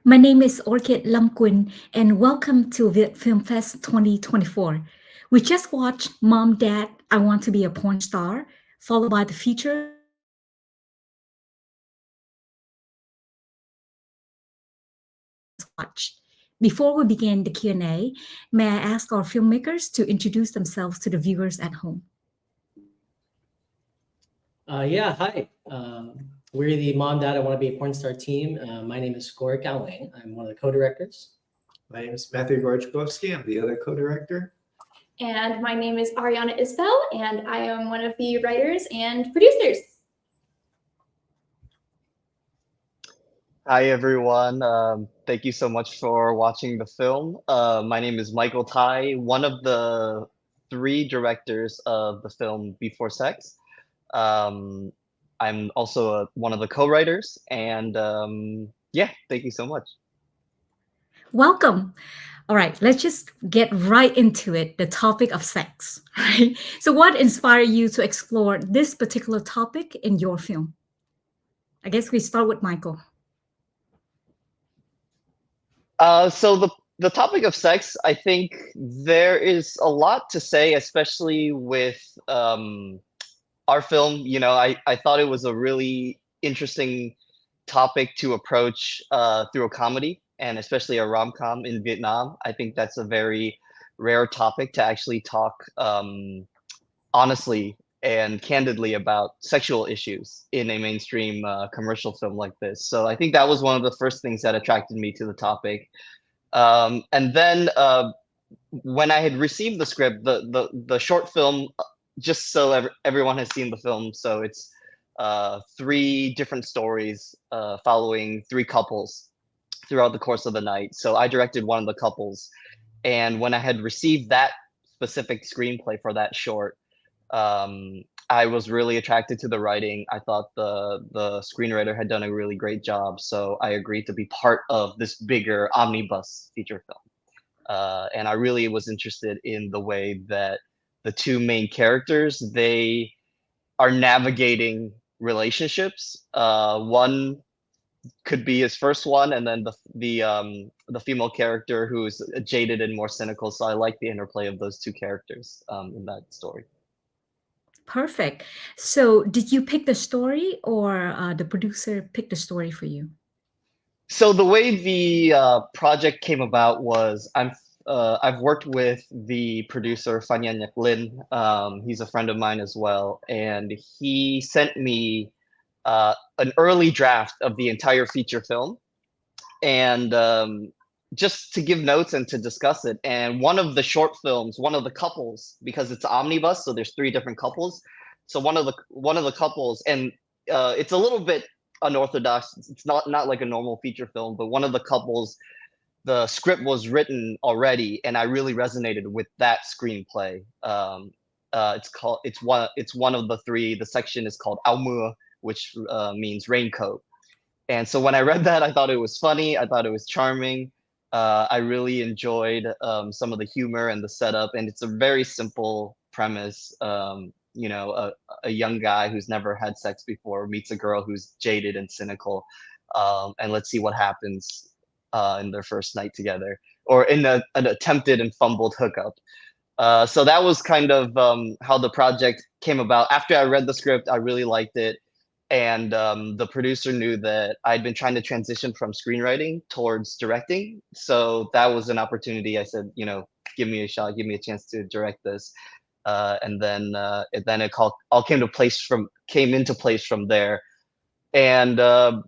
My name is Orchid Lamquin, and welcome to Viet Film Fest 2024. We just watched Mom, Dad, I Want to Be a Porn Star, followed by the feature watched. Before we begin the Q&A, may I ask our filmmakers to introduce themselves to the viewers at home? Hi. We're the Mom, Dad, I Want to Be a Porn Star team. My name is Corey Cowling. I'm one of the co-directors. My name is Matthew Gorchkowski. I'm the other co-director. And my name is Ariana Isbell, and I am one of the writers and producers. Hi, everyone. Thank you so much for watching the film. My name is Michael Tai, one of the 3 directors of the film Before Sex. I'm also one of the co-writers, and thank you so much. Welcome. All right, let's just get right into it, the topic of sex, right? So what inspired you to explore this particular topic in your film? I guess we start with Michael. So the topic of sex, I think there is a lot to say, especially with our film. You know, I thought it was a really interesting topic to approach through a comedy, and especially a rom-com in Vietnam. I think that's a very rare topic to actually talk honestly and candidly about sexual issues in a mainstream commercial film like this. So I think that was one of the first things that attracted me to the topic. And then when I had received the script, the short film, just so everyone has seen the film, so it's 3 different stories following 3 couples throughout the course of the night. So I directed one of the couples, and when I had received that specific screenplay for that short, I was really attracted to the writing. I thought the screenwriter had done a really great job, so I agreed to be part of this bigger omnibus feature film. And I really was interested in the way that the 2 main characters, they are navigating relationships. One could be his first one, and then the female character who's jaded and more cynical. So I like the interplay of those 2 characters in that story. Perfect. So did you pick the story, or the producer picked the story for you? So the way the project came about was I've worked with the producer Phan Nhan Nhật Linh. He's a friend of mine as well, and he sent me an early draft of the entire feature film, and just to give notes and to discuss it. And one of the short films, one of the couples, because it's omnibus, so there's 3 different couples. So one of the couples, and it's a little bit unorthodox. It's not like a normal feature film, but one of the couples, the script was written already, and I really resonated with that screenplay. It's one of the 3. The section is called Áo Mưa, which means raincoat. And so when I read that, I thought it was funny. I thought it was charming. I really enjoyed some of the humor and the setup, and it's a very simple premise. A young guy who's never had sex before meets a girl who's jaded and cynical, and let's see what happens in their first night together, or in an attempted and fumbled hookup. So that was kind of how the project came about. After I read the script, I really liked it. And the producer knew that I'd been trying to transition from screenwriting towards directing. So that was an opportunity. I said, give me a shot, give me a chance to direct this. And then it all came into place from there. And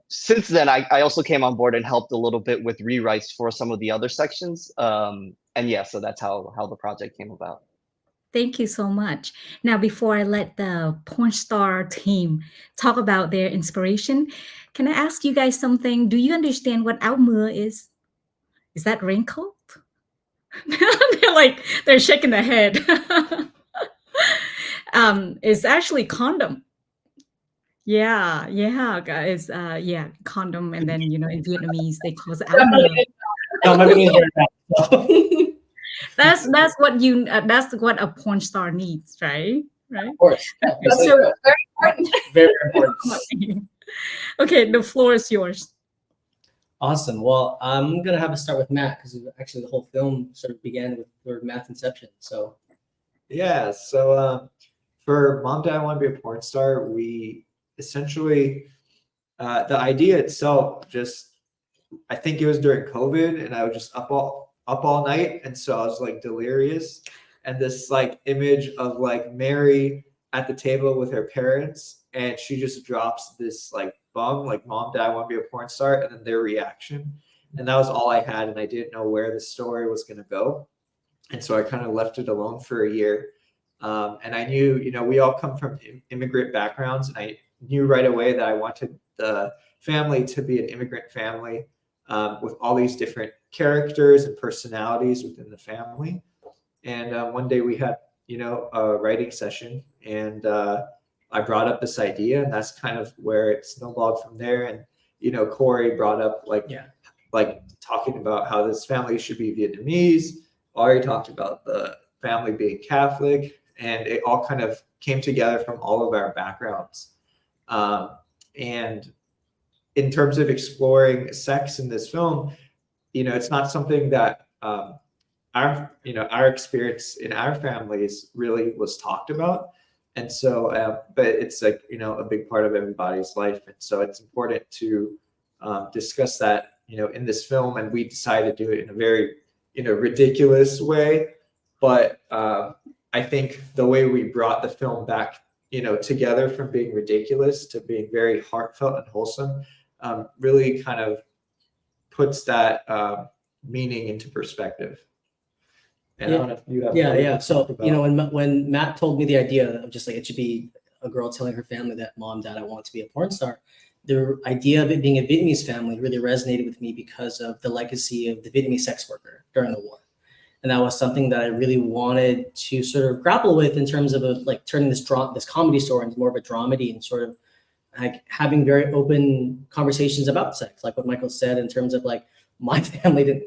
since then, I also came on board and helped a little bit with rewrites for some of the other sections. So that's how the project came about. Thank you so much. Now, before I let the porn star team talk about their inspiration, can I ask you guys something? Do you understand what áo mưa is? Is that raincoat? They're shaking their head. It's actually condom. Yeah, guys. Condom, and then in Vietnamese they call it áo mưa. No, my name is That's what a porn star needs, right? Of course. Yeah, That's very important. Very important. Okay, the floor is yours. Awesome. Well, I'm gonna have to start with Matt because actually the whole film sort of began with Matt's inception. So Yeah. So for Mom, Dad, I Want to Be a Porn Star, we essentially the idea itself just, I think it was during COVID, and I was just up all night, and so I was like delirious, and this like image of like Mary at the table with her parents, and she just drops this like bomb, like Mom, Dad, I Want to Be a Porn Star, and then their reaction, and that was all I had, and I didn't know where the story was going to go, and so I kind of left it alone for a year. And I knew, we all come from immigrant backgrounds, and I knew right away that I wanted the family to be an immigrant family, with all these different characters and personalities within the family. And one day we had, a writing session, and I brought up this idea, and that's kind of where it snowballed from there. And Corey brought up like talking about how this family should be Vietnamese. Ari talked about the family being Catholic, and it all kind of came together from all of our backgrounds. And in terms of exploring sex in this film, it's not something that our experience in our families really was talked about. And so, but it's like, a big part of everybody's life. And so it's important to discuss that, in this film. And we decided to do it in a very, ridiculous way. But I think the way we brought the film back, together from being ridiculous to being very heartfelt and wholesome, really kind of puts that meaning into perspective. And I don't know if you have. Yeah. So, when Matt told me the idea of just like, it should be a girl telling her family that Mom, Dad, I want to be a porn star, the idea of it being a Vietnamese family really resonated with me because of the legacy of the Vietnamese sex worker during the war. And that was something that I really wanted to sort of grapple with in terms of turning this comedy story into more of a dramedy, and sort of like having very open conversations about sex, like what Michael said, in terms of like my family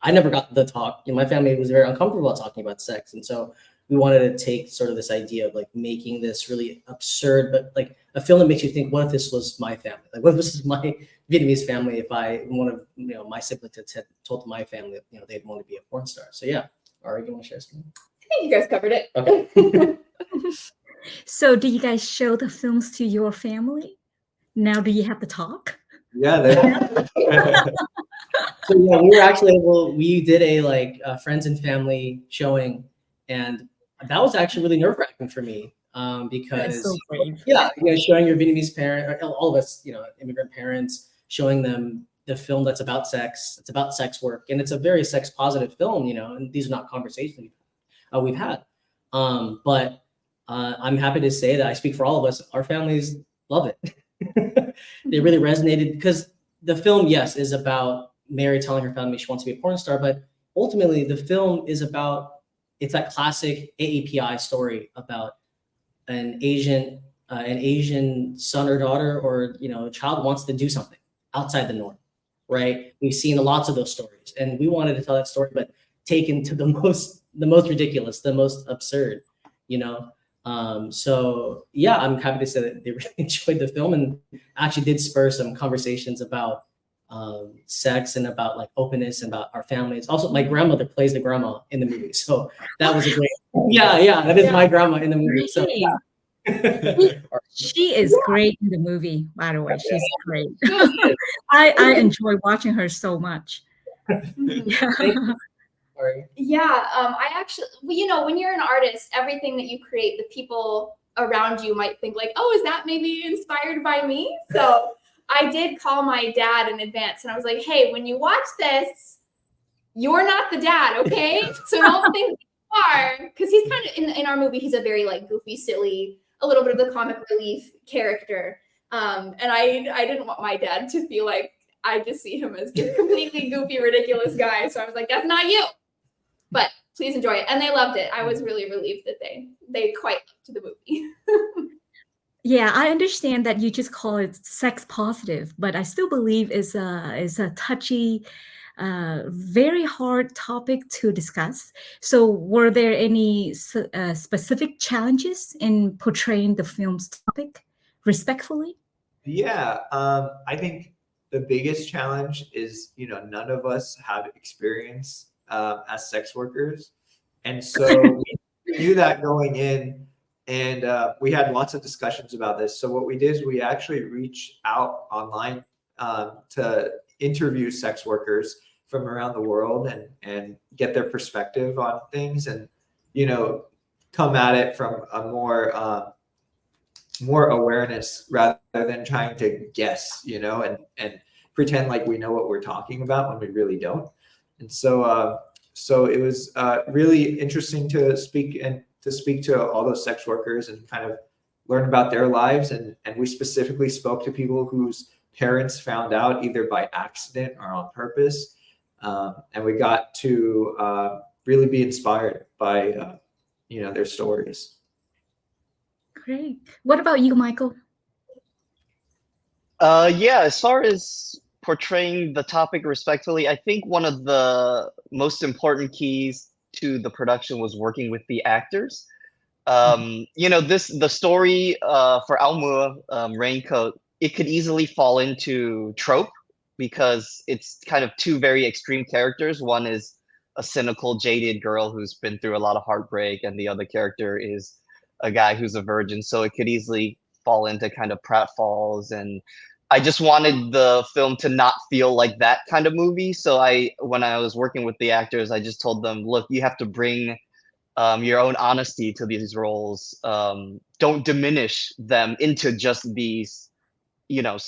I never got the talk. My family was very uncomfortable about talking about sex. And so we wanted to take sort of this idea of like making this really absurd, but like a film that makes you think, what if this was my family? Like, what if this is my Vietnamese family? If one of my siblings had told my family that they'd want to be a porn star. So yeah, Ari, you want to share something? I think you guys covered it. Okay. So do you guys show the films to your family? Now do you have to talk? Yeah. So yeah, we were actually we did a friends and family showing, and that was actually really nerve-wracking for me, because so brave. Showing your Vietnamese parent, all of us, immigrant parents, showing them the film that's about sex, it's about sex work, and it's a very sex positive film, and these are not conversations we've had. But I'm happy to say that I speak for all of us. Our families love it. They really resonated because the film, yes, is about Mary telling her family she wants to be a porn star, but ultimately the film is it's that classic AAPI story about an Asian son or daughter, or a child wants to do something outside the norm, right? We've seen lots of those stories, and we wanted to tell that story, but taken to the most ridiculous, the most absurd, So yeah, I'm happy to say that they really enjoyed the film, and actually did spur some conversations about sex and about like openness and about our families. Also, my grandmother plays the grandma in the movie, so that was a great. That is my grandma in the movie. So yeah. She is great in the movie, by the way. She's great. I enjoy watching her so much. Yeah, I actually, when you're an artist, everything that you create, the people around you might think like, oh, is that maybe inspired by me? So I did call my dad in advance, and I was like, hey, when you watch this, you're not the dad, okay? So don't think you are, because he's kind of, in our movie, he's a very like goofy, silly, a little bit of the comic relief character. And I didn't want my dad to feel like I just see him as this completely goofy, ridiculous guy. So I was like, that's not you. But please enjoy it. And they loved it. I was really relieved that they quite loved the movie. Yeah, I understand that you just call it sex positive, but I still believe is a touchy, very hard topic to discuss. So were there any specific challenges in portraying the film's topic respectfully? Yeah, I think the biggest challenge is, you know, none of us have experience as sex workers. And so we knew that going in, and we had lots of discussions about this. So what we did is we actually reached out online to interview sex workers from around the world and get their perspective on things, and, you know, come at it from a more awareness rather than trying to guess, you know, and pretend like we know what we're talking about when we really don't. And so so it was really interesting to speak to all those sex workers and kind of learn about their lives. And we specifically spoke to people whose parents found out either by accident or on purpose. And we got to really be inspired by, you know, their stories. Great. What about you, Michael? Yeah, as far as portraying the topic respectfully, I think one of the most important keys to the production was working with the actors. You know, the story for Almua, Raincoat, it could easily fall into trope because it's kind of two very extreme characters. One is a cynical, jaded girl who's been through a lot of heartbreak, and the other character is a guy who's a virgin. So it could easily fall into kind of pratfalls, and I just wanted the film to not feel like that kind of movie. So when I was working with the actors, I just told them, look, you have to bring your own honesty to these roles. Don't diminish them into just these, you know,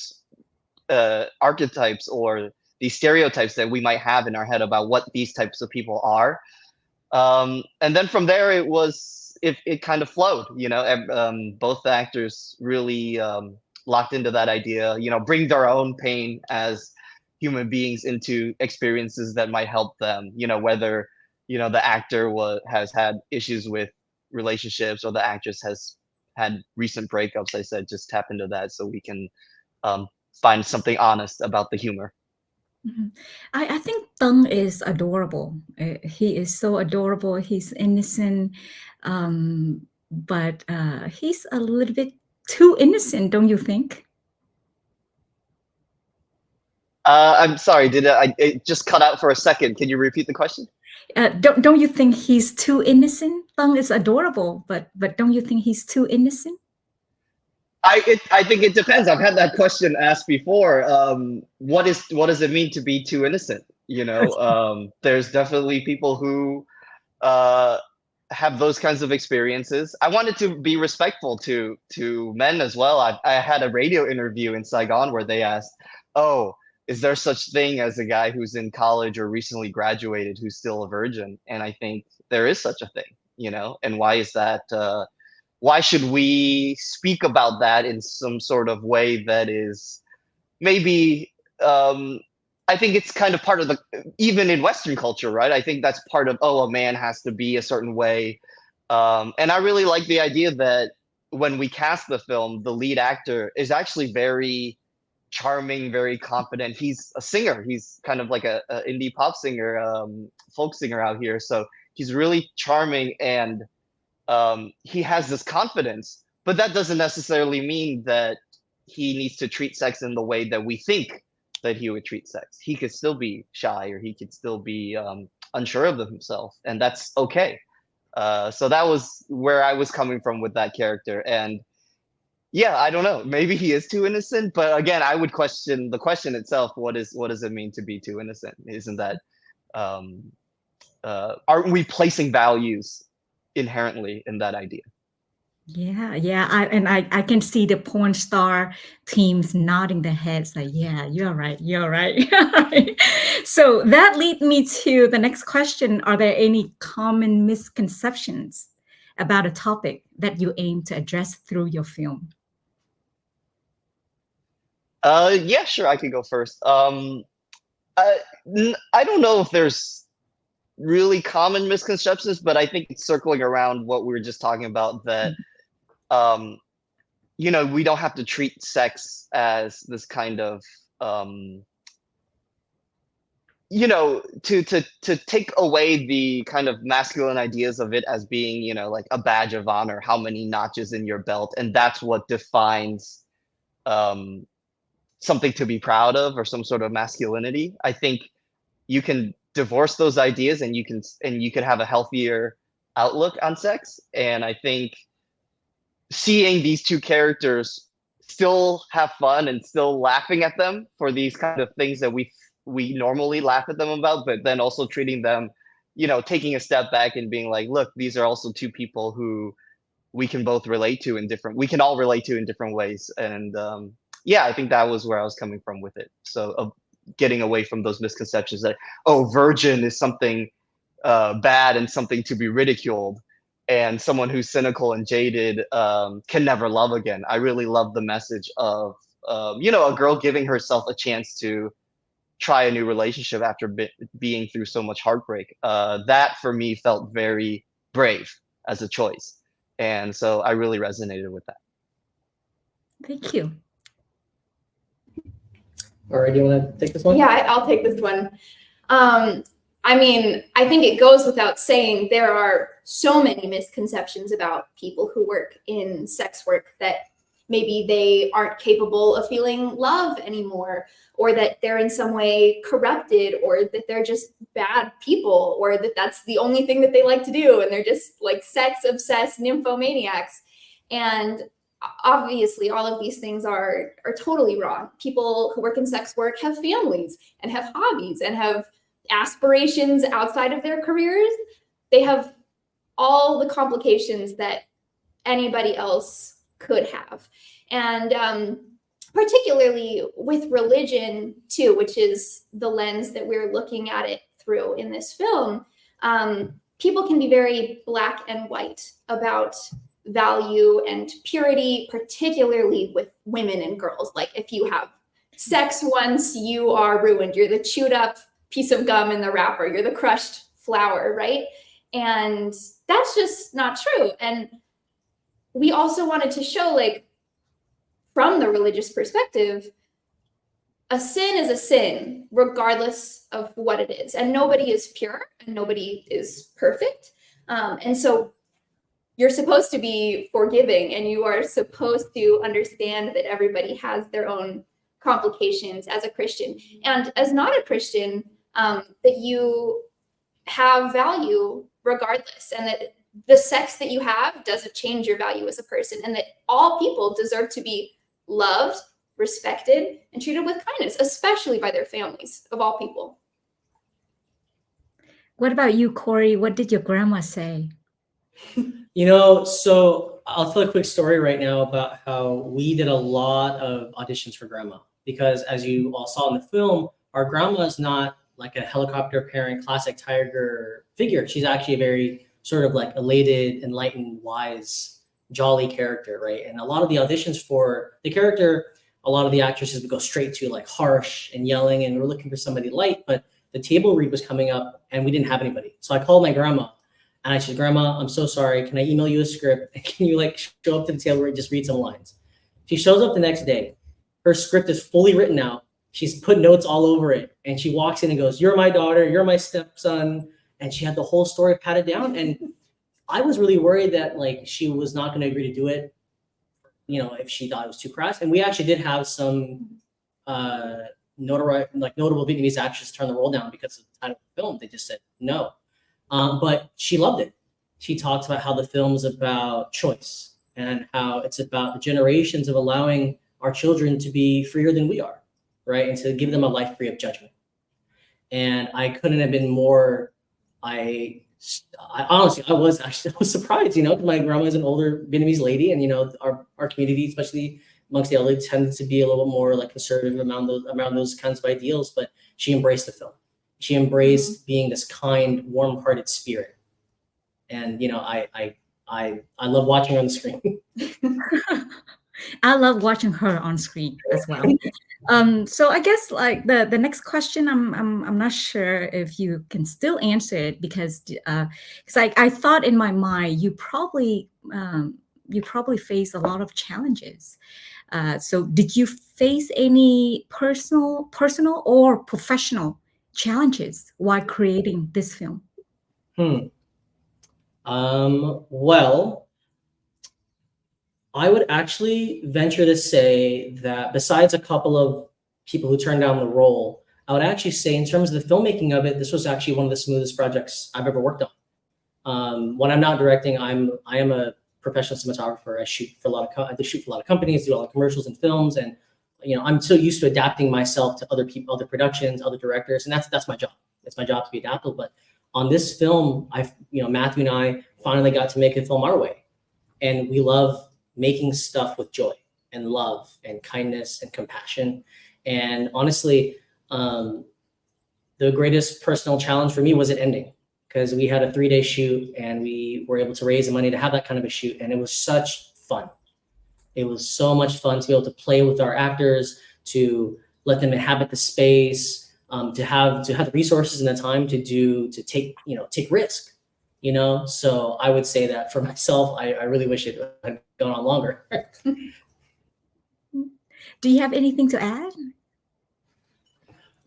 archetypes or these stereotypes that we might have in our head about what these types of people are. And then from there, it kind of flowed, you know. Both actors really locked into that idea, you know, bring their own pain as human beings into experiences that might help them, you know, whether, you know, the actor has had issues with relationships or the actress has had recent breakups. I said, just tap into that so we can find something honest about the humor. Mhm. I think Tung is adorable. He is so adorable. He's innocent, but he's a little bit too innocent, don't you think? I'm sorry, it just cut out for a second? Can you repeat the question? Don't you think he's too innocent? Tung is adorable, but don't you think he's too innocent? I think it depends. I've had that question asked before. What does it mean to be too innocent? You know, there's definitely people who have those kinds of experiences. I wanted to be respectful to men as well. I had a radio interview in Saigon where they asked, "Oh, is there such thing as a guy who's in college or recently graduated who's still a virgin?" And I think there is such a thing, you know. And why is that? Why should we speak about that in some sort of way that is maybe, I think it's kind of part of even in Western culture, right? I think that's part of, a man has to be a certain way. And I really like the idea that when we cast the film, the lead actor is actually very charming, very confident. He's a singer. He's kind of like a indie pop singer, folk singer out here. So he's really charming, and he has this confidence, but that doesn't necessarily mean that he needs to treat sex in the way that we think that he would treat sex. He could still be shy, or he could still be unsure of himself, and that's okay. So that was where I was coming from with that character. And yeah, I don't know, maybe he is too innocent, but again, I would question the question itself. What does it mean to be too innocent? Isn't that aren't we placing values inherently in that idea? Yeah. I can see the porn star teams nodding their heads like, yeah, you're right. So that leads me to the next question. Are there any common misconceptions about a topic that you aim to address through your film? Yeah, sure, I could go first. I don't know if there's really common misconceptions, but I think it's circling around what we were just talking about, that you know, we don't have to treat sex as this kind of you know, to take away the kind of masculine ideas of it as being, you know, like a badge of honor, how many notches in your belt, and that's what defines something to be proud of or some sort of masculinity. I think you can divorce those ideas and you could have a healthier outlook on sex. And I think seeing these two characters still have fun and still laughing at them for these kind of things that we normally laugh at them about, but then also treating them, taking a step back and being like, look, these are also two people who we can both relate to we can all relate to in different ways. And yeah, I think that was where I was coming from with it. So getting away from those misconceptions that, oh, virgin is something bad and something to be ridiculed, and someone who's cynical and jaded can never love again. I really love the message of, a girl giving herself a chance to try a new relationship after being through so much heartbreak. That for me felt very brave as a choice. And so I really resonated with that. Thank you. All right, do you want to take this one? Yeah, I'll take this one. I mean, I think it goes without saying there are so many misconceptions about people who work in sex work, that maybe they aren't capable of feeling love anymore, or that they're in some way corrupted, or that they're just bad people, or that that's the only thing that they like to do, and they're just like sex obsessed nymphomaniacs. And obviously all of these things are totally wrong. People who work in sex work have families and have hobbies and have aspirations outside of their careers. They have all the complications that anybody else could have. And particularly with religion too, which is the lens that we're looking at it through in this film, people can be very black and white about value and purity, particularly with women and girls. Like, if you have sex once, you are ruined. You're the chewed up piece of gum in the wrapper. You're the crushed flower, right? And that's just not true. And we also wanted to show, like, from the religious perspective, a sin is a sin, regardless of what it is. And nobody is pure and nobody is perfect. And so you're supposed to be forgiving, and you are supposed to understand that everybody has their own complications as a Christian. And as not a Christian, that you have value regardless, and that the sex that you have doesn't change your value as a person, and that all people deserve to be loved, respected, and treated with kindness, especially by their families, of all people. What about you, Corey? What did your grandma say? So I'll tell a quick story right now about how we did a lot of auditions for grandma, because as you all saw in the film, our grandma is not like a helicopter parent, classic tiger figure. She's actually a very sort of like elated, enlightened, wise, jolly character, right? And a lot of the auditions for the character, a lot of the actresses would go straight to like harsh and yelling, and we're looking for somebody light, but the table read was coming up and we didn't have anybody. So I called my grandma and I said, Grandma, I'm so sorry. Can I email you a script? And can you like show up to the table read and just read some lines? She shows up the next day. Her script is fully written out. She's put notes all over it. And she walks in and goes, you're my daughter, you're my stepson. And she had the whole story patted down. And I was really worried that like she was not going to agree to do it, if she thought it was too crass. And we actually did have some notable Vietnamese actors turn the role down because of the title of the film. They just said no. But she loved it. She talks about how the film is about choice and how it's about the generations of allowing our children to be freer than we are, right? And to give them a life free of judgment. And I couldn't have been more, I honestly, I was surprised, because my grandma is an older Vietnamese lady, and, our community, especially amongst the elderly, tends to be a little bit more like conservative around those kinds of ideals, but she embraced the film. She embraced being this kind, warm-hearted spirit. And, I love watching her on the screen. I love watching her on screen as well. So I guess like the next question, I'm not sure if you can still answer it, because I thought in my mind you probably face a lot of challenges. So did you face any personal or professional challenges while creating this film? Well, I would actually venture to say that besides a couple of people who turned down the role, I would actually say in terms of the filmmaking of it, this was actually one of the smoothest projects I've ever worked on. When I'm not directing, I am a professional cinematographer. I shoot for a lot of companies, do a lot of commercials and films, and I'm so used to adapting myself to other people, other productions, other directors, and that's my job. It's my job to be adaptable. But on this film, Matthew and I finally got to make a film our way, and we love making stuff with joy and love and kindness and compassion. And honestly, the greatest personal challenge for me was it ending, because we had a 3-day shoot and we were able to raise the money to have that kind of a shoot. And it was such fun. It was so much fun to be able to play with our actors, to let them inhabit the space, to have the resources and the time to take risk, So I would say that for myself, I really wish it had gone on longer. Do you have anything to add?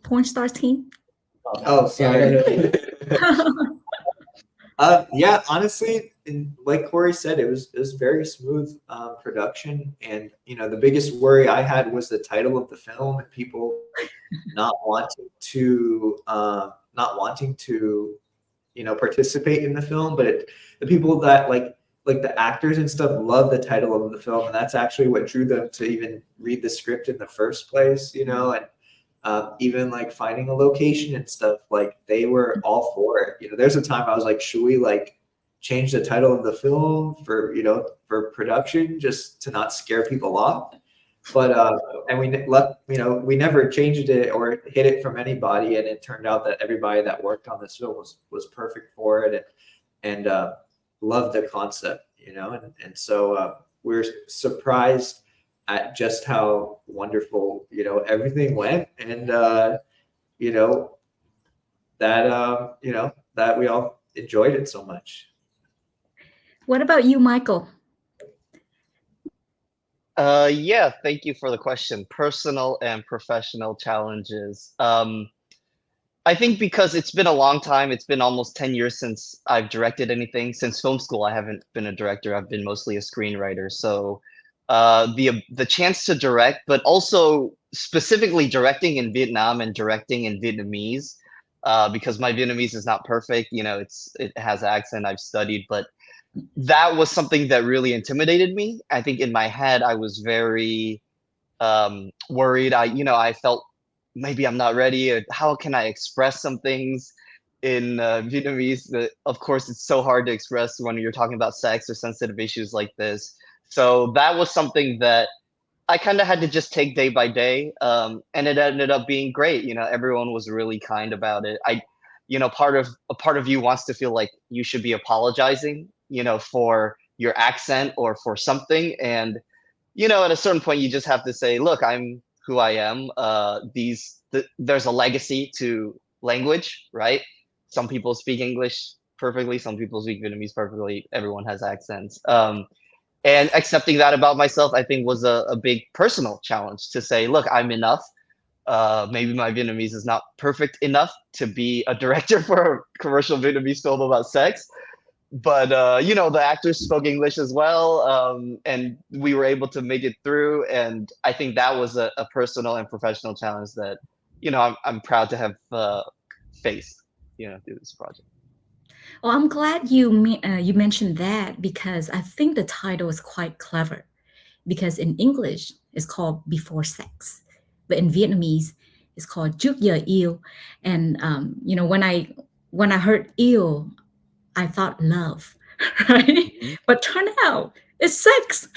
Porn Stars team? Oh, sorry. Yeah, Yeah, honestly, like Corey said, it was very smooth production, and the biggest worry I had was the title of the film and people not wanting to participate in the film. But the people that like the actors and stuff love the title of the film, and that's actually what drew them to even read the script in the first place. And even like finding a location and stuff, like they were all for it. There's a time I was like, should we like change the title of the film for production just to not scare people off? But and we never changed it or hid it from anybody, and it turned out that everybody that worked on this film was perfect for it and loved the concept, and so we're surprised at just how wonderful everything went, and that that we all enjoyed it so much. What about you, Michael? Yeah, thank you for the question. Personal and professional challenges. I think because it's been a long time, it's been almost 10 years since I've directed anything. Since film school, I haven't been a director. I've been mostly a screenwriter. So the chance to direct, but also specifically directing in Vietnam and directing in Vietnamese, because my Vietnamese is not perfect. It has accent. I've studied, but that was something that really intimidated me. I think in my head, I was very worried. I felt maybe I'm not ready. Or how can I express some things in Vietnamese? Of course, it's so hard to express when you're talking about sex or sensitive issues like this. So that was something that I kind of had to just take day by day. And it ended up being great. Everyone was really kind about it. Part of you wants to feel like you should be apologizing, for your accent or for something. And, at a certain point, you just have to say, look, I'm who I am. There's a legacy to language, right? Some people speak English perfectly. Some people speak Vietnamese perfectly. Everyone has accents. And accepting that about myself, I think, was a big personal challenge to say, look, I'm enough. Maybe my Vietnamese is not perfect enough to be a director for a commercial Vietnamese film about sex. But, the actors spoke English as well. And we were able to make it through. And I think that was a personal and professional challenge that, I'm proud to have faced, through this project. Well, I'm glad you mentioned that, because I think the title is quite clever. Because in English, it's called Before Sex, but in Vietnamese, it's called Trước Giờ Yêu. And when I heard yêu, I thought love, right? Mm-hmm. But turn out it's sex,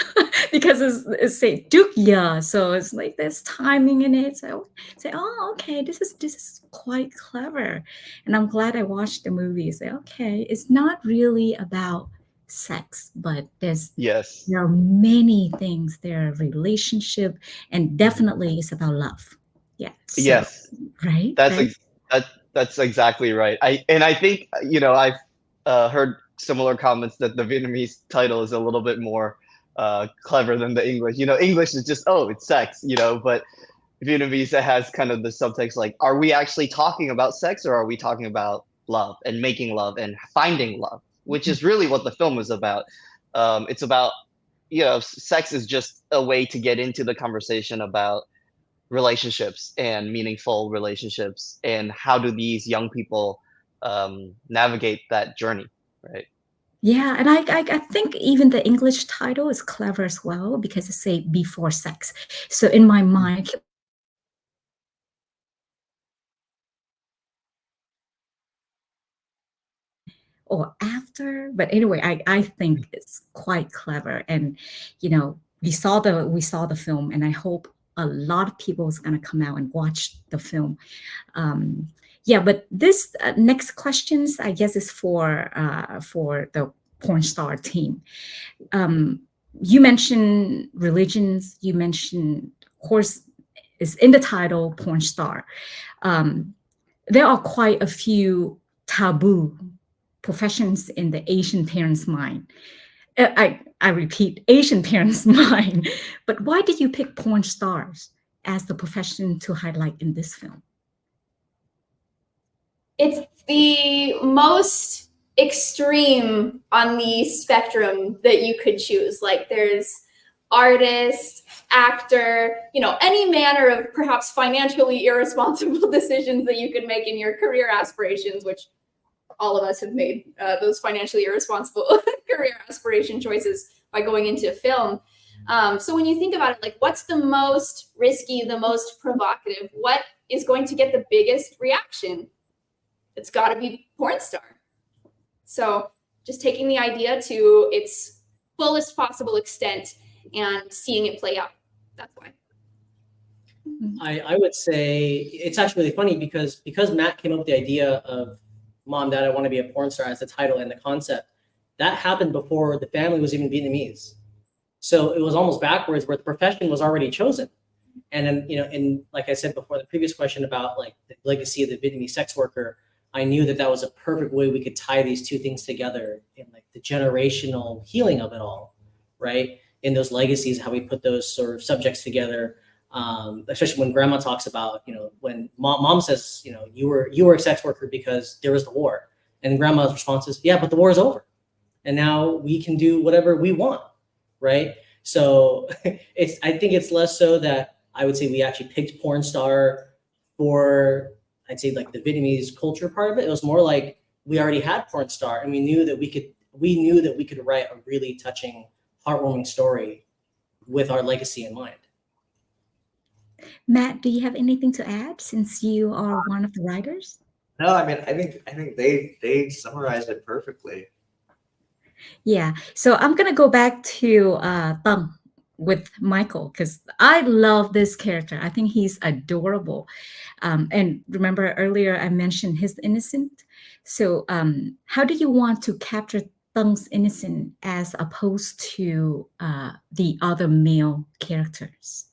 because it's say Trước Giờ, so it's like there's timing in it. So say, oh, okay, this is quite clever, and I'm glad I watched the movie. Say, okay, it's not really about sex, but there are many things. There are relationship, and definitely it's about love. Yeah. So, Yes. Right. That's exactly right. I think I've heard similar comments that the Vietnamese title is a little bit more clever than the English. English is just, oh, it's sex, but Vietnamese has kind of the subtext like, are we actually talking about sex, or are we talking about love and making love and finding love, which is really what the film is about. It's about, sex is just a way to get into the conversation about relationships and meaningful relationships, and how do these young people navigate that journey, right? Yeah, and I think even the English title is clever as well because it say before sex. So in my mind, or after, but anyway, I think it's quite clever. And we saw the film, and I hope a lot of people is going to come out and watch the film. Yeah, but this next questions, I guess, is for the porn star team. You mentioned religions, you mentioned, of course, is in the title porn star. There are quite a few taboo professions in the Asian parents' mind. I repeat, Asian parents' mind. But why did you pick porn stars as the profession to highlight in this film? It's the most extreme on the spectrum that you could choose. Like there's artist, actor, any manner of perhaps financially irresponsible decisions that you could make in your career aspirations, which all of us have made those financially irresponsible career aspiration choices by going into film. So when you think about it, like what's the most risky, the most provocative, what is going to get the biggest reaction? It's got to be porn star. So just taking the idea to its fullest possible extent and seeing it play out. That's why. I would say it's actually really funny because Matt came up with the idea of Mom, Dad, I want to be a porn star as the title and the concept. That happened before the family was even Vietnamese. So it was almost backwards where the profession was already chosen. And then, and like I said before, the previous question about like the legacy of the Vietnamese sex worker, I knew that was a perfect way we could tie these two things together in like the generational healing of it all, right? In those legacies, how we put those sort of subjects together, especially when grandma talks about, when mom says, you were a sex worker because there was the war. And grandma's response is, yeah, but the war is over. And now we can do whatever we want, right? So I think it's less so that I would say we actually picked porn star for, I'd say like the Vietnamese culture part of it. It was more like we already had porn star and we knew that we could write a really touching, heartwarming story with our legacy in mind. Matt, do you have anything to add since you are one of the writers? No, I mean, I think they summarized it perfectly. Yeah. So I'm gonna go back to Tung with Michael because I love this character. I think he's adorable. And remember earlier I mentioned his innocent. So how do you want to capture Tung's innocence as opposed to the other male characters?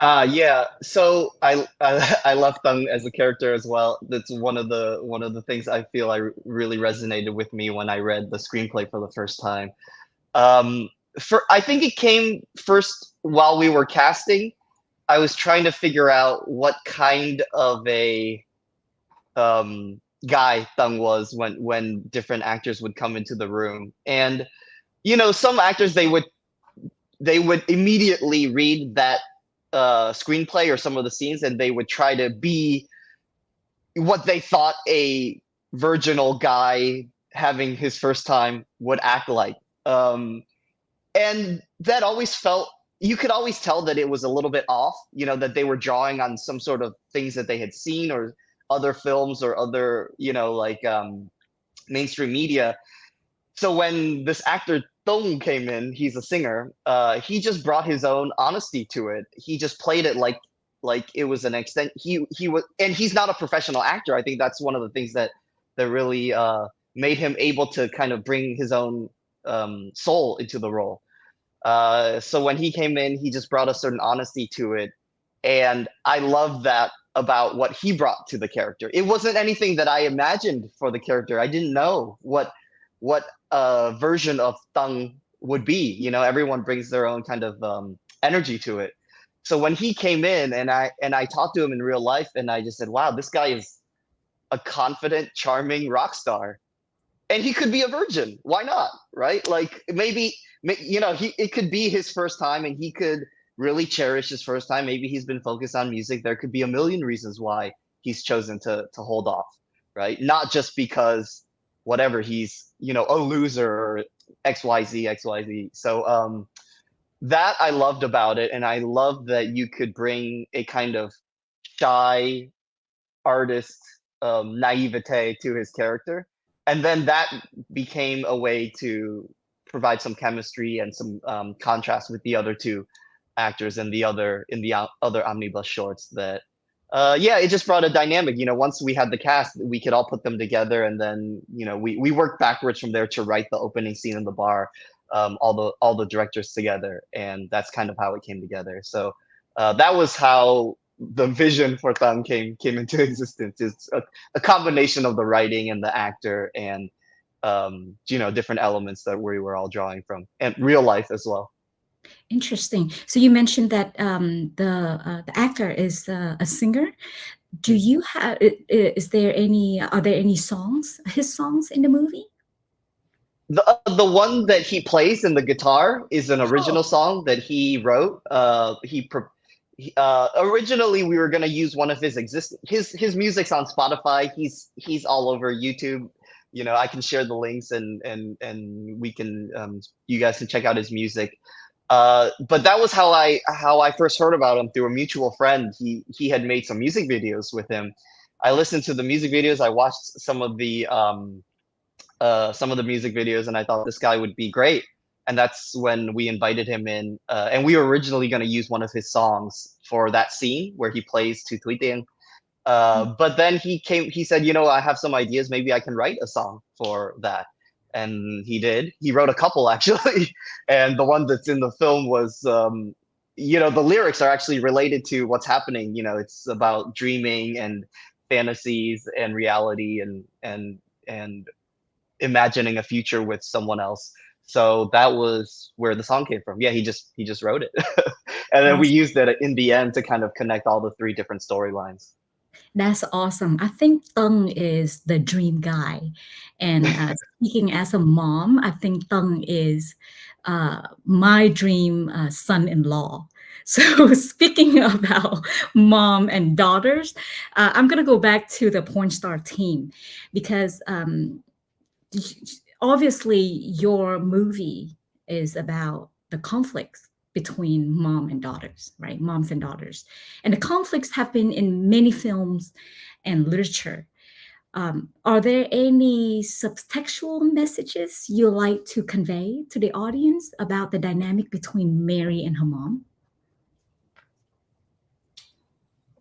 Yeah. So I love Tung as a character as well. That's one of the things I feel really resonated with me when I read the screenplay for the first time. I think it came first while we were casting. I was trying to figure out what kind of a guy Tung was when different actors would come into the room, and some actors they would immediately read that screenplay or some of the scenes, and they would try to be what they thought a virginal guy having his first time would act like. And that always felt, you could always tell that it was a little bit off, that they were drawing on some sort of things that they had seen or other films or other, mainstream media. So when this actor Tung came in, he's a singer. He just brought his own honesty to it. He just played it like it was an extent. He was, and he's not a professional actor. I think that's one of the things that really made him able to kind of bring his own soul into the role. So when he came in, he just brought a certain honesty to it, and I love that about what he brought to the character. It wasn't anything that I imagined for the character. I didn't know what version of Tung would be. Everyone brings their own kind of energy to it. So when he came in and I talked to him in real life, and I just said, wow, this guy is a confident, charming rock star. And he could be a virgin. Why not? Right? Like maybe, it could be his first time and he could really cherish his first time. Maybe he's been focused on music. There could be a million reasons why he's chosen to hold off, right? Not just because whatever he's, you know, a loser or XYZ. So that I loved about it, and I loved that you could bring a kind of shy artist naivete to his character, and then that became a way to provide some chemistry and some contrast with the other two actors in the other omnibus shorts. That yeah, it just brought a dynamic. You know, once we had the cast, we could all put them together, and then, you know, we worked backwards from there to write the opening scene in the bar, all the directors together, and that's kind of how it came together. So that was how the vision for Tung came into existence. It's a combination of the writing and the actor, and you know, different elements that we were all drawing from, and real life as well. Interesting. So you mentioned that the actor is a singer. Do you have? Are there any songs? His songs in the movie? The one that he plays in the guitar is an original song that he wrote. Originally we were gonna use one of his his music's on Spotify. He's all over YouTube. You know, I can share the links, and we can you guys can check out his music. But that was how I first heard about him, through a mutual friend. He had made some music videos with him. I listened to the music videos. I watched some of the music videos, and I thought this guy would be great. And that's when we invited him in. And we were originally going to use one of his songs for that scene where he plays to Thuy Tiên. But then he said, you know, I have some ideas. Maybe I can write a song for that. And he did. He wrote a couple, actually. And the one that's in the film was, you know, the lyrics are actually related to what's happening. You know, it's about dreaming and fantasies and reality, and imagining a future with someone else. So that was where the song came from. Yeah, he just wrote it. And then we used it in the end to kind of connect all the three different storylines. That's awesome. I think Tung is the dream guy. And speaking as a mom, I think Tung is my dream son-in-law. So speaking about mom and daughters, I'm going to go back to the porn star team, because obviously your movie is about the conflicts between mom and daughters, right? Moms and daughters. And the conflicts have been in many films and literature. Are there any subtextual messages you like to convey to the audience about the dynamic between Mary and her mom?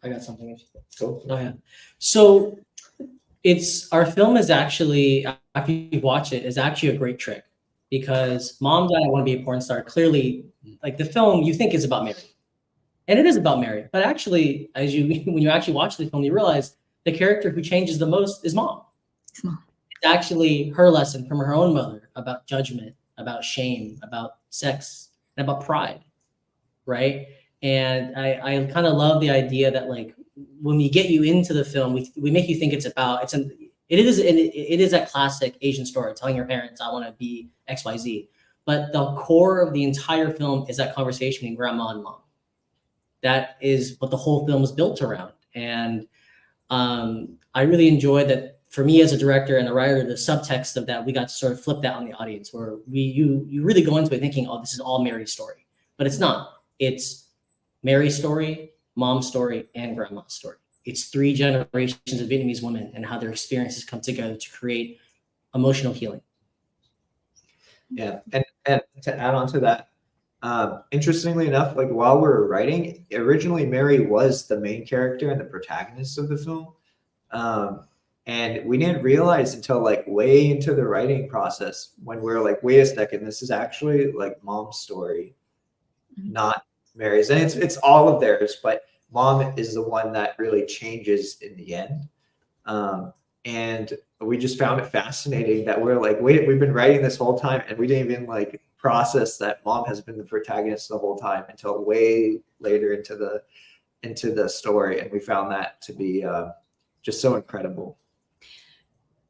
I got something. Cool. Oh yeah. So our film is actually, after you watch it, is actually a great trick, because Mom, Dad, I Want to Be a Porn Star, clearly, like, the film you think is about Mary, and it is about Mary, but actually, when you actually watch the film, you realize the character who changes the most is Mom. It's Mom. It's actually her lesson from her own mother about judgment, about shame, about sex, and about pride, right? And I kind of love the idea that, like, when we get you into the film, we make you think it is that classic Asian story, telling your parents, I want to be XYZ. But the core of the entire film is that conversation between grandma and mom. That is what the whole film is built around. And I really enjoyed that. For me as a director and a writer, the subtext of that, we got to sort of flip that on the audience, where you really go into it thinking, oh, this is all Mary's story. But it's not. It's Mary's story, Mom's story, and Grandma's story. It's 3 generations of Vietnamese women and how their experiences come together to create emotional healing. Yeah, and to add on to that, interestingly enough, like, while we were writing, originally Mary was the main character and the protagonist of the film. And we didn't realize until, like, way into the writing process, when we were like, wait a second, this is actually, like, Mom's story, not Mary's. And it's all of theirs, but Mom is the one that really changes in the end. And we just found it fascinating that we're like, wait, we've been writing this whole time, and we didn't even, like, process that Mom has been the protagonist the whole time until way later into the story. And we found that to be just so incredible.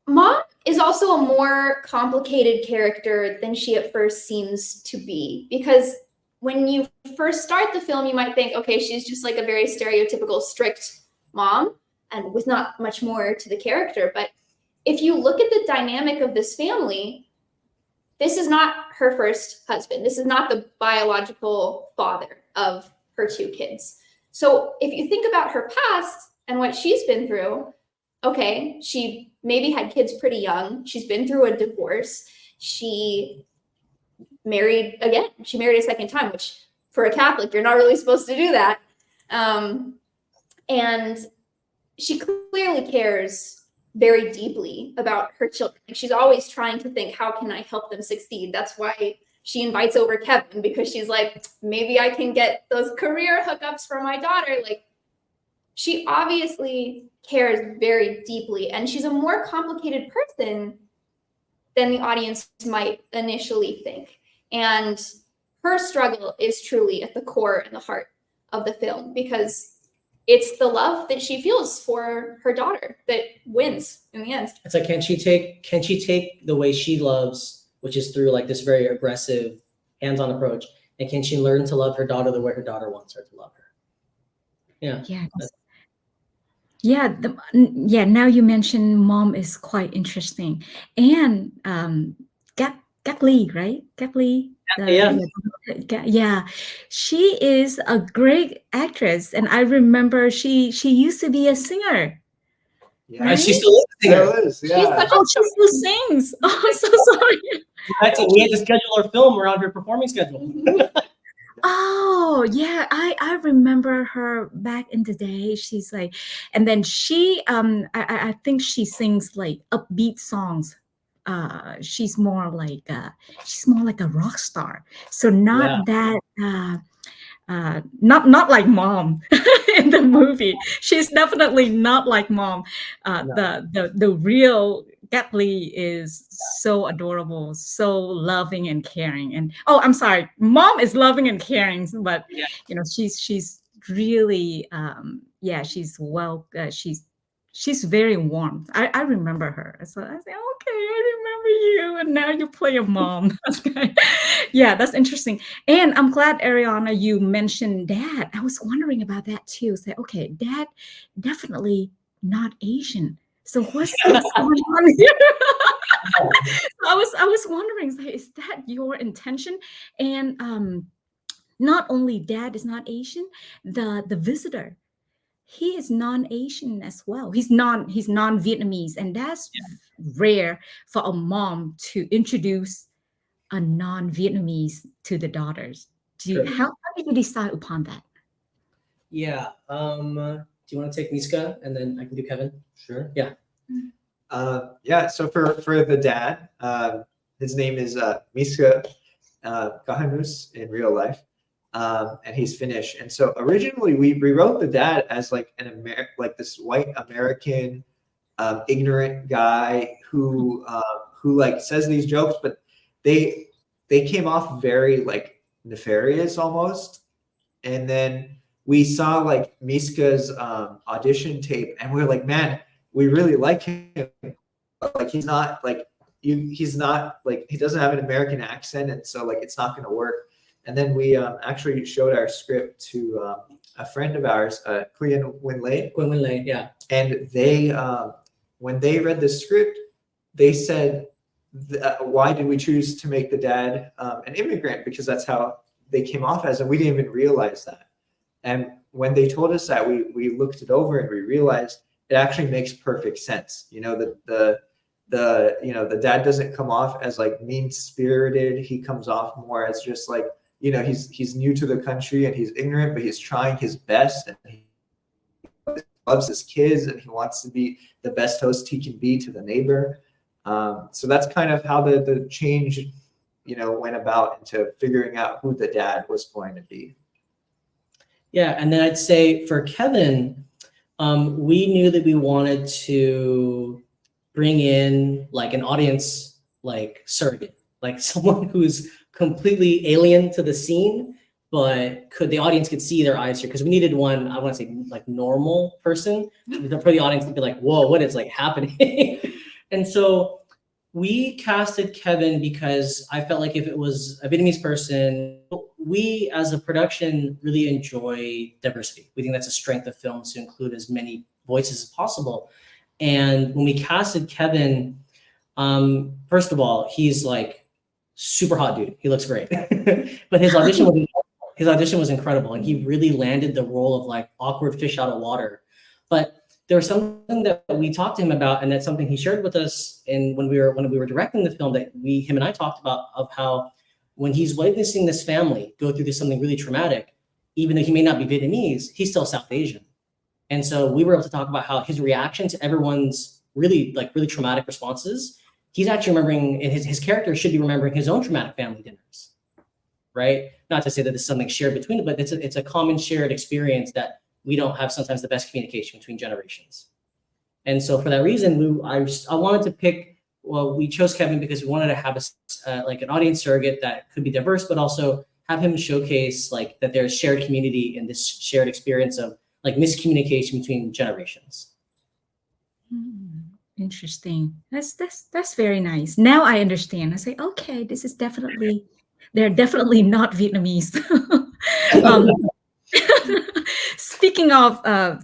Mom is also a more complicated character than she at first seems to be, because when you first start the film, you might think, okay, she's just like a very stereotypical strict mom and with not much more to the character. But if you look at the dynamic of this family, this is not her first husband. This is not the biological father of her 2 kids. So if you think about her past and what she's been through, okay, she maybe had kids pretty young. She's been through a divorce. She married again. She married a second time, which for a Catholic, you're not really supposed to do that. And she clearly cares very deeply about her children. She's always trying to think, how can I help them succeed? That's why she invites over Kevin, because she's like, maybe I can get those career hookups for my daughter. Like, she obviously cares very deeply, and she's a more complicated person than the audience might initially think. And her struggle is truly at the core and the heart of the film, because it's the love that she feels for her daughter that wins in the end. It's like, can she take the way she loves, which is through like this very aggressive, hands-on approach, and can she learn to love her daughter the way her daughter wants her to love her? Yeah. Yeah. Now you mentioned mom is quite interesting, and Gap Lee, right? Gap Lee. Yeah, she is a great actress, and I remember she used to be a singer. Yeah, right? She still is a singer. Yeah. She still sings. Oh, I'm so sorry. We had to schedule our film around her performing schedule. Oh yeah, I remember her back in the day. She's like, and then she I think she sings like upbeat songs. She's more like a rock star. So not that not like mom in the movie. She's definitely not like mom. No. The real Gap Lee is so adorable, so loving and caring. And I'm sorry, mom is loving and caring, but she's really she's very warm. I remember her. So I say, okay, I remember you, and now you play a mom. Yeah, that's interesting. And I'm glad, Ariana, you mentioned dad. I was wondering about that too. Say, okay, dad definitely not Asian. So what's going on here? I was wondering, is that your intention? And not only dad is not Asian, the visitor, he is non-Asian as well. He's non-Vietnamese, and that's rare for a mom to introduce a non-Vietnamese to the daughters. How did you decide upon that? Yeah. Do you want to take Miska and then I can do Kevin? Sure. Yeah. So for the dad, his name is Miska Kahanus in real life. And he's Finnish. And so originally we rewrote the dad as like this white American ignorant guy who like says these jokes, but they came off very like nefarious almost. And then we saw like Miska's audition tape, and we were like, man, we really like him. But, like, he's not like he's not like, he doesn't have an American accent, and so like it's not going to work. And then we actually showed our script to a friend of ours, Quinn Winley, yeah. And they, when they read the script, they said, why did we choose to make the dad an immigrant? Because that's how they came off as, and we didn't even realize that. And when they told us that, we looked it over and we realized it actually makes perfect sense. The dad doesn't come off as like mean-spirited. He comes off more as just like, he's new to the country and he's ignorant, but he's trying his best, and he loves his kids, and he wants to be the best host he can be to the neighbor. So that's kind of how the change, went about into figuring out who the dad was going to be. Yeah, and then I'd say for Kevin, we knew that we wanted to bring in like an audience, like surrogate, like someone who's completely alien to the scene, but the audience could see their eyes here, because we needed one, I want to say like normal person for the audience to be like, whoa, what is like happening? And so we casted Kevin because I felt like if it was a Vietnamese person, we as a production really enjoy diversity. We think that's a strength of films, to include as many voices as possible. And when we casted Kevin, first of all, he's like super hot dude. He looks great, but his audition was incredible, and he really landed the role of like awkward fish out of water. But there was something that we talked to him about, and that's something he shared with us. And when we were directing the film, that him and I talked about, of how when he's witnessing this family go through something really traumatic, even though he may not be Vietnamese, he's still South Asian. And so we were able to talk about how his reaction to everyone's really traumatic responses, he's actually remembering, and his character should be remembering his own traumatic family dinners, right? Not to say that this is something shared between them, but it's a common shared experience that we don't have sometimes the best communication between generations. And so for that reason, I wanted to pick, well, we chose Kevin because we wanted to have like an audience surrogate that could be diverse, but also have him showcase like that there's shared community and this shared experience of like miscommunication between generations. Interesting. That's very nice. Now I understand. I say, okay, they're definitely not Vietnamese. Speaking of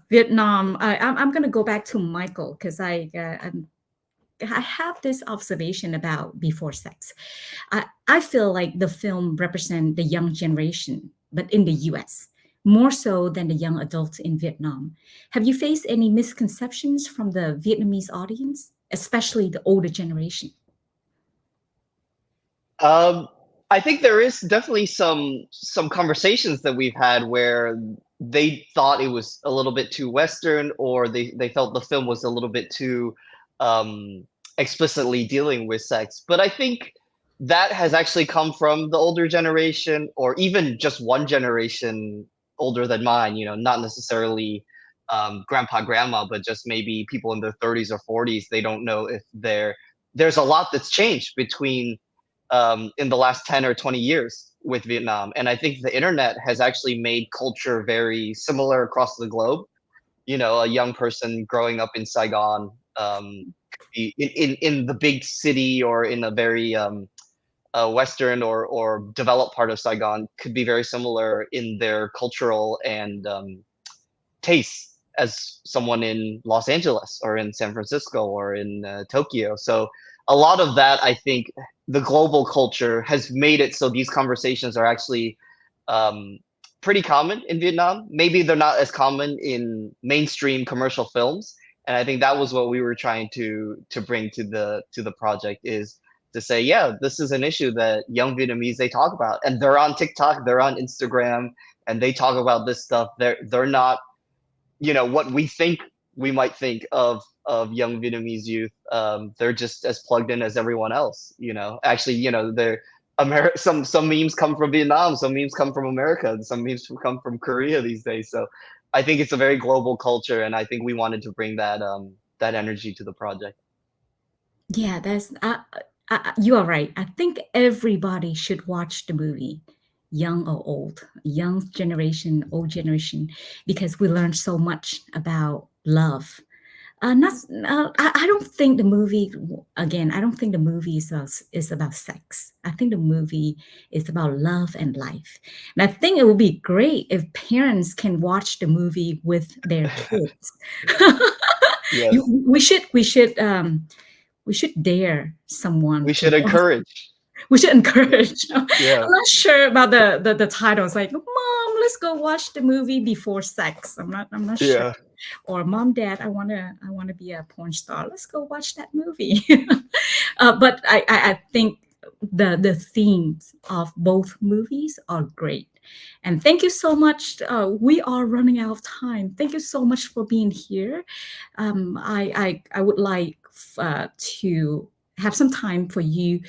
Vietnam, I'm going to go back to Michael, because I have this observation about Before Sex. I feel like the film represents the young generation, but in the US, more so than the young adults in Vietnam. Have you faced any misconceptions from the Vietnamese audience, especially the older generation? I think there is definitely some conversations that we've had where they thought it was a little bit too Western, or they felt the film was a little bit too explicitly dealing with sex. But I think that has actually come from the older generation, or even just one generation older than mine, not necessarily grandpa, grandma, but just maybe people in their 30s or 40s. They don't know if there's a lot that's changed between in the last 10 or 20 years with Vietnam. And I think the internet has actually made culture very similar across the globe. A young person growing up in Saigon, in the big city, or in a very Western or developed part of Saigon, could be very similar in their cultural and tastes as someone in Los Angeles or in San Francisco or in Tokyo. So a lot of that, I think, the global culture has made it so these conversations are actually pretty common in Vietnam. Maybe they're not as common in mainstream commercial films. And I think that was what we were trying to bring to the project, is to say, yeah, this is an issue that young Vietnamese, they talk about, and they're on TikTok, they're on Instagram, and they talk about this stuff. They're not, what we might think of young Vietnamese youth. They're just as plugged in as everyone else. Actually, some memes come from Vietnam, some memes come from America, and some memes come from Korea these days. So I think it's a very global culture, and I think we wanted to bring that energy to the project. Yeah, you are right. I think everybody should watch the movie, young or old, young generation, old generation, because we learn so much about love. I don't think the movie, again, I don't think the movie is about sex. I think the movie is about love and life. And I think it would be great if parents can watch the movie with their kids. Yes. We should dare someone. We should encourage. We should encourage. Yeah. I'm not sure about the title. It's like, Mom, let's go watch the movie Before Sex. I'm not sure. Yeah. Or Mom, Dad, I wanna be a porn star. Let's go watch that movie. But I think the themes of both movies are great. And thank you so much. We are running out of time. Thank you so much for being here. I would like to have some time for you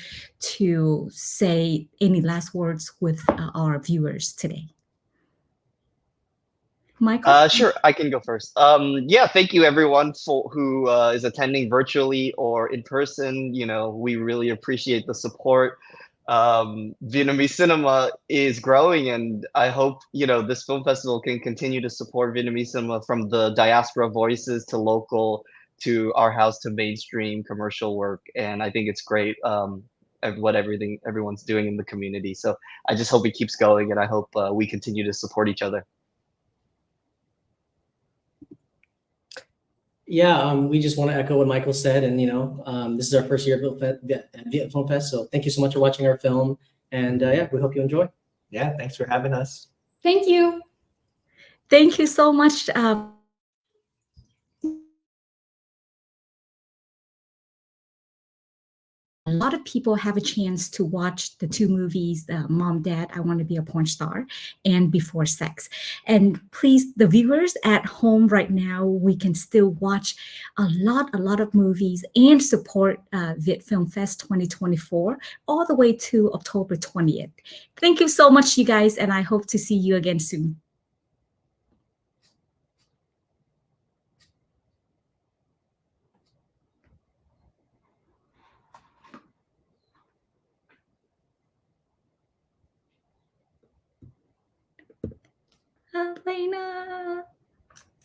to say any last words with our viewers today. Michael? Sure, I can go first. Yeah, thank you everyone who is attending virtually or in person. We really appreciate the support. Vietnamese cinema is growing, and I hope this film festival can continue to support Vietnamese cinema, from the diaspora voices to local to our house to mainstream commercial work. And I think it's great. what everyone's doing in the community. So I just hope it keeps going, and I hope we continue to support each other. Yeah, we just want to echo what Michael said, and this is our first year at Viet Film Fest, so thank you so much for watching our film, and yeah, we hope you enjoy. Yeah, thanks for having us. Thank you. Thank you so much. A lot of people have a chance to watch the two movies, Mom, Dad, I Want to Be a Porn Star, and Before Sex. And please, the viewers at home right now, we can still watch a lot of movies and support Viet Film Fest 2024 all the way to October 20th. Thank you so much, you guys, and I hope to see you again soon. Elena.